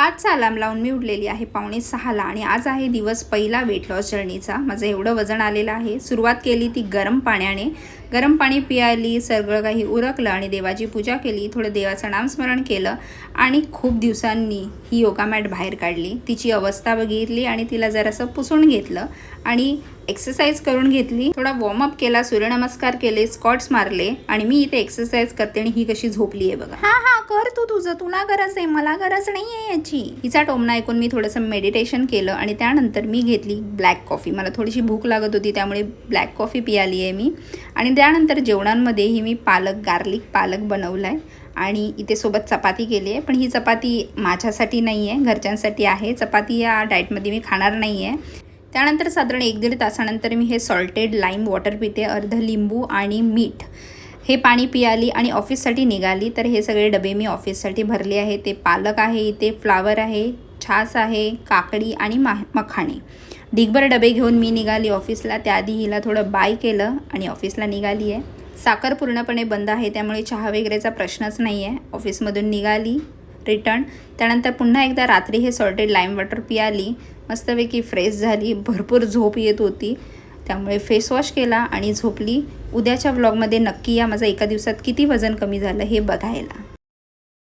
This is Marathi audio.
5चा अलार्म लावून मी उठलेली आहे 5:45ला आणि आज आहे दिवस पहिला वेट लॉस जर्नीचा। माझं एवढं वजन आलेलं आहे। सुरुवात केली ती गरम पाण्याने, गरम पाणी पियाली, सगळं काही उरकलं आणि देवाची पूजा केली, थोडं देवाचं नामस्मरण केलं आणि खूप दिवसांनी ही योगा मॅट बाहेर काढली, तिची अवस्था बघितली आणि तिला जरासं पुसून घेतलं आणि एक्सरसाइज करून घेतली। थोडा वॉर्म अप केला, सूर्यनमस्कार केले, स्क्वॉट्स मारले आणि मी इथे एक्सरसाइज करते आणि ही कशी झोपली आहे बघा। हा कर तू तुझं, तुला गरज आहे, मला गरज नाही आहे याची। हिचा टोमणा ऐकून मी थोडंसं मेडिटेशन केलं आणि त्यानंतर मी घेतली ब्लॅक कॉफी। मला थोडीशी भूक लागत होती त्यामुळे ब्लॅक कॉफी पियाली आहे मी। आणि त्यानंतर जेवणांमध्येही मी गार्लिक पालक बनवला आहे आणि इथे सोबत चपाती केली आहे, पण ही चपाती माझ्यासाठी नाही आहे, घरच्यांसाठी आहे। चपाती या डाएटमध्ये मी खाणार नाही आहे। त्यानंतर साधारण 1-1.5 तासानंतर मी हे सॉल्टेड लाईम वॉटर पिते, अर्ध लिंबू आणि मीठ हे पाणी पियाली आणि ऑफिससाठी निघाली। तर हे सगळे डबे मी ऑफिससाठी भरले आहे। ते पालक आहे, इथे फ्लावर आहे, छास आहे, काकडी आणि मखाणे, ढिगभर डबे घेऊन मी निघाली ऑफिसला। त्याआधी हिला थोडं बाय केलं आणि ऑफिसला निघाली आहे। साखर पूर्णपणे बंद आहे त्यामुळे चहा वगैरेचा प्रश्नच नाही आहे। ऑफिसमधून निघाली रिटर्न, त्यानंतर पुन्हा एकदा रात्री हे सॉल्टेड लाईम वॉटर पियाली, मस्तपैकी फ्रेश झाली। भरपूर झोप येत होती त्यामुळे फेस वॉश केला आणि झोपली। उद्याच्या व्लॉगमध्ये नक्की या माझं एका दिवसात किती वजन कमी झालं हे बघायला।